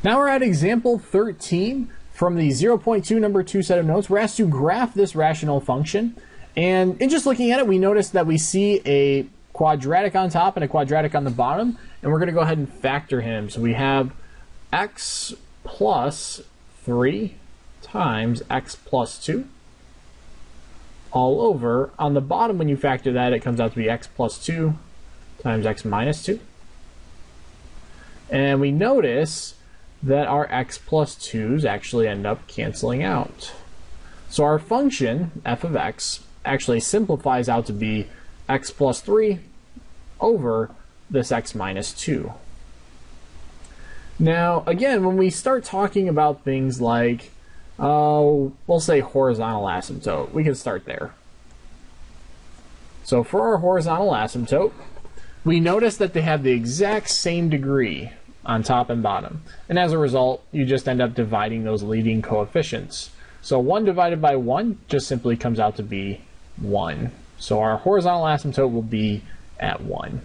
Now we're at example 13 from the 0.2 number 2 set of notes. We're asked to graph this rational function, and in just looking at it, we notice that we see a quadratic on top and a quadratic on the bottom, and we're going to go ahead and factor him. So we have x plus 3 times x plus 2 all over. On the bottom, when you factor that, it comes out to be x plus 2 times x minus 2. And we notice that our x plus 2's actually end up canceling out. So our function, f of x, actually simplifies out to be x plus 3 over this x minus 2. Now, again, when we start talking about things like, we'll say horizontal asymptote, we can start there. So for our horizontal asymptote, we notice that they have the exact same degree on top and bottom. And as a result, you just end up dividing those leading coefficients. So 1 divided by 1 just simply comes out to be 1. So our horizontal asymptote will be at 1.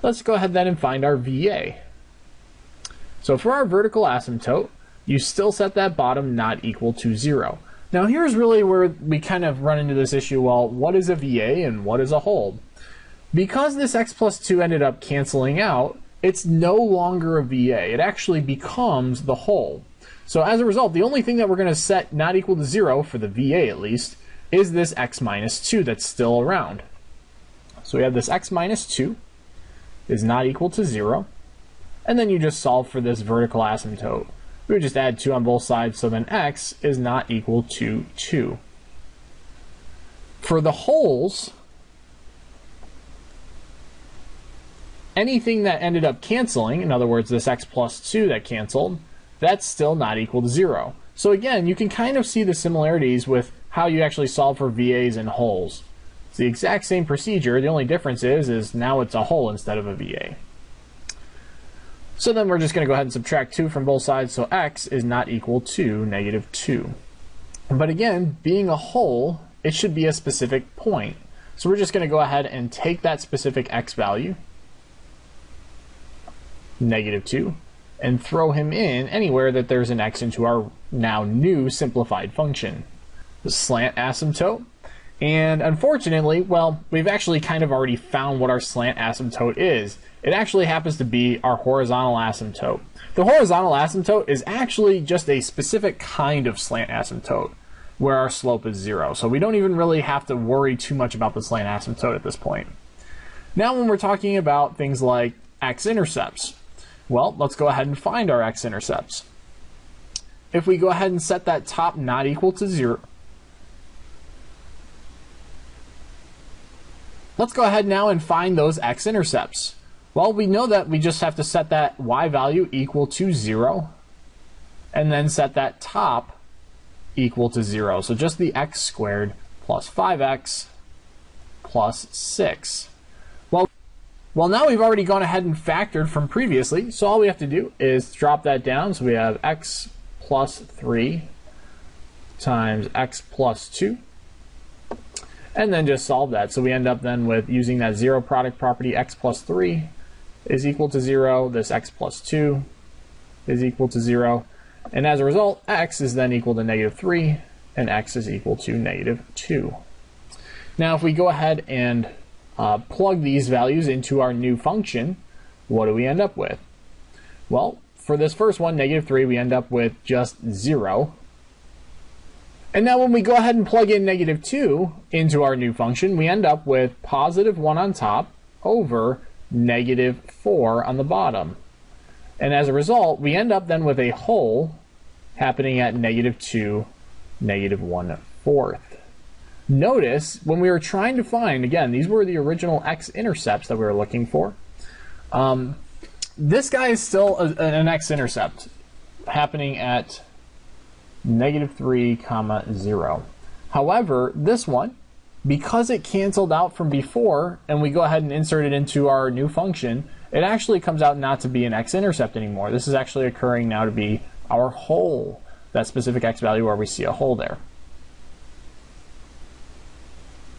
Let's go ahead then and find our VA. So for our vertical asymptote, you still set that bottom not equal to 0. Now here's really where we kind of run into this issue, well, what is a VA and what is a hole? Because this x plus 2 ended up canceling out, it's no longer a VA. It actually becomes the whole. So as a result, the only thing that we're going to set not equal to 0, for the VA at least, is this x minus 2 that's still around. So we have this x minus 2 is not equal to 0. And then you just solve for this vertical asymptote. We would just add 2 on both sides, so then x is not equal to 2. For the holes, anything that ended up canceling, in other words, this x plus 2 that canceled, that's still not equal to 0. So again, you can kind of see the similarities with how you actually solve for VAs and holes. It's the exact same procedure. The only difference is now it's a hole instead of a VA. So then we're just going to go ahead and subtract 2 from both sides, so x is not equal to negative 2. But again, being a hole, it should be a specific point. So we're just going to go ahead and take that specific x value, negative 2, and throw him in anywhere that there's an x into our now new simplified function, the slant asymptote. And unfortunately, well, we've actually kind of already found what our slant asymptote is. It actually happens to be our horizontal asymptote. The horizontal asymptote is actually just a specific kind of slant asymptote where our slope is 0. So we don't even really have to worry too much about the slant asymptote at this point. Now when we're talking about things like x-intercepts, well, let's go ahead and find our x-intercepts. If we go ahead and set that top not equal to 0, let's go ahead now and find those x-intercepts. Well, we know that we just have to set that y value equal to 0, and then set that top equal to 0. So just the x squared plus 5x plus 6. Well, now we've already gone ahead and factored from previously, so all we have to do is drop that down. So we have x plus 3 times x plus 2. And then just solve that. So we end up then with using that zero product property, x plus 3 is equal to 0. This x plus 2 is equal to 0. And as a result, x is then equal to negative 3, and x is equal to negative 2. Now if we go ahead and plug these values into our new function, what do we end up with? Well, for this first one, negative 3, we end up with just 0. And now when we go ahead and plug in negative 2 into our new function, we end up with positive 1 on top over negative 4 on the bottom. And as a result, we end up then with a hole happening at negative 2, negative 1/4. Notice when we were trying to find, again, these were the original x-intercepts that we were looking for. This guy is still an x-intercept happening at negative 3, 0. However, this one, because it canceled out from before and we go ahead and insert it into our new function, it actually comes out not to be an x-intercept anymore. This is actually occurring now to be our hole, that specific x value where we see a hole there.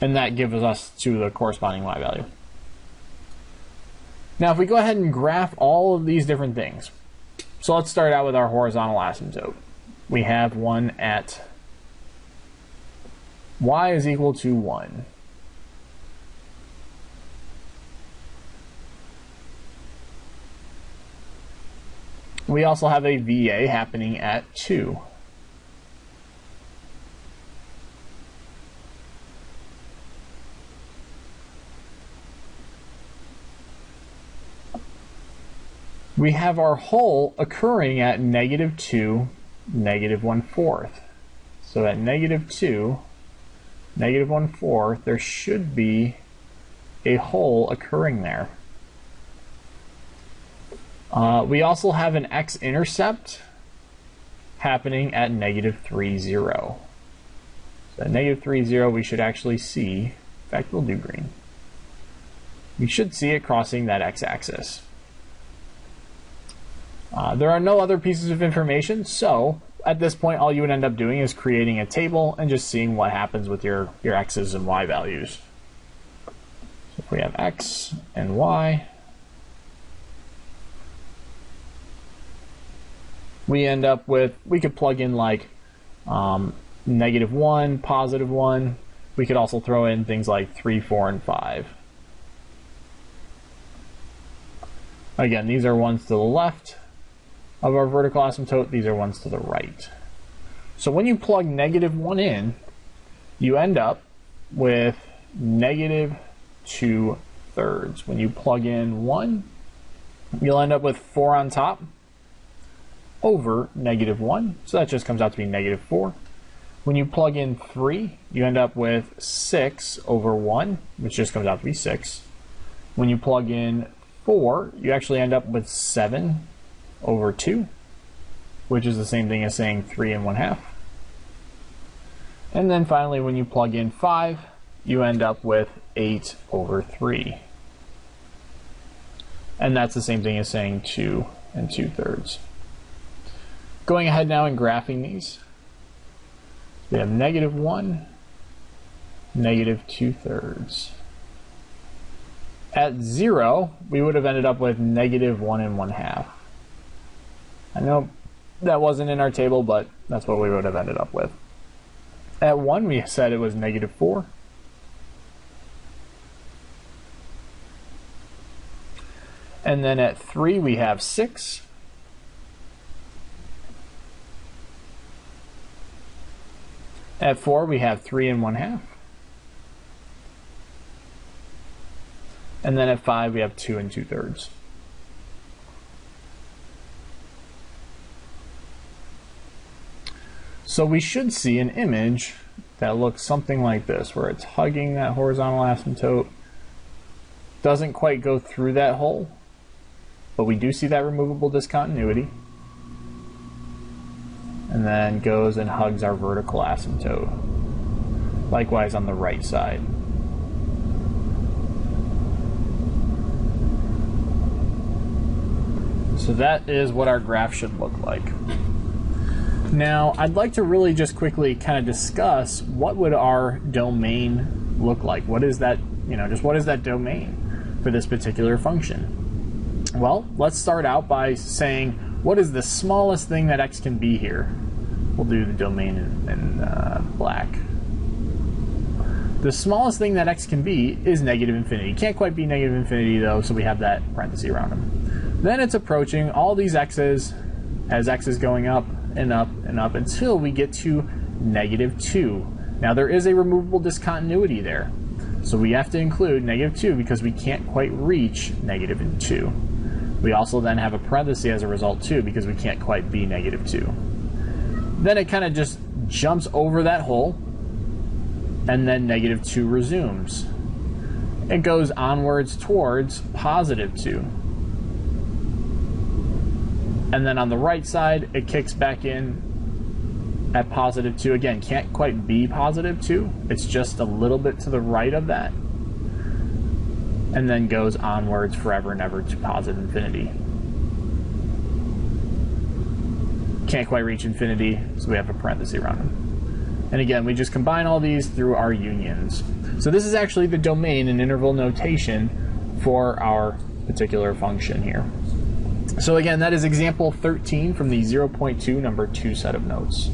And that gives us to the corresponding y value. Now if we go ahead and graph all of these different things, So let's start out with our horizontal asymptote. We have one at y is equal to 1. We also have a VA happening at 2. We have our hole occurring at -2, -1/4. So at -2, -1/4, there should be a hole occurring there. We also have an X-intercept happening at -3, 0. So at -3, 0, we should actually see, in fact, we'll do green. We should see it crossing that x-axis. There are no other pieces of information, so at this point all you would end up doing is creating a table and just seeing what happens with your x's and y values. So if we have x and y, we end up with, we could plug in like -1, +1. We could also throw in things like 3, 4, and 5. Again, these are ones to the left of our vertical asymptote, these are ones to the right. So when you plug -1 in, you end up with -2/3. When you plug in 1, you'll end up with 4 on top over -1, so that just comes out to be -4. When you plug in 3, you end up with 6 over 1, which just comes out to be 6. When you plug in 4, you actually end up with 7 over 2, which is the same thing as saying 3 1/2. And then finally, when you plug in 5, you end up with 8 over 3. And that's the same thing as saying 2 2/3. Going ahead now and graphing these, we have -1, -2/3. At 0, we would have ended up with -1 1/2. I know that wasn't in our table, but that's what we would have ended up with. At 1, we said it was -4. And then at 3, we have 6. At 4, we have 3 1/2. And then at 5, we have 2 2/3. So we should see an image that looks something like this, where it's hugging that horizontal asymptote, doesn't quite go through that hole, but we do see that removable discontinuity, and then goes and hugs our vertical asymptote. Likewise on the right side. So that is what our graph should look like. Now, I'd like to really just quickly kind of discuss what would our domain look like. What is that, just what is that domain for this particular function? Well, let's start out by saying, what is the smallest thing that x can be here? We'll do the domain in black. The smallest thing that x can be is -infinity. Can't quite be -infinity though, so we have that parenthesis around them. Then it's approaching all these x's as x is going up and up and up until we get to -2. Now there is a removable discontinuity there, so we have to include -2 because we can't quite reach -2. We also then have a parenthesis as a result too because we can't quite be -2. Then it kind of just jumps over that hole, and then -2 resumes. It goes onwards towards +2. And then on the right side, it kicks back in at +2. Again, can't quite be +2. It's just a little bit to the right of that. And then goes onwards forever and ever to +infinity. Can't quite reach infinity, so we have a parenthesis around them. And again, we just combine all these through our unions. So this is actually the domain and interval notation for our particular function here. So again, that is example 13 from the 0.2 number 2 set of notes.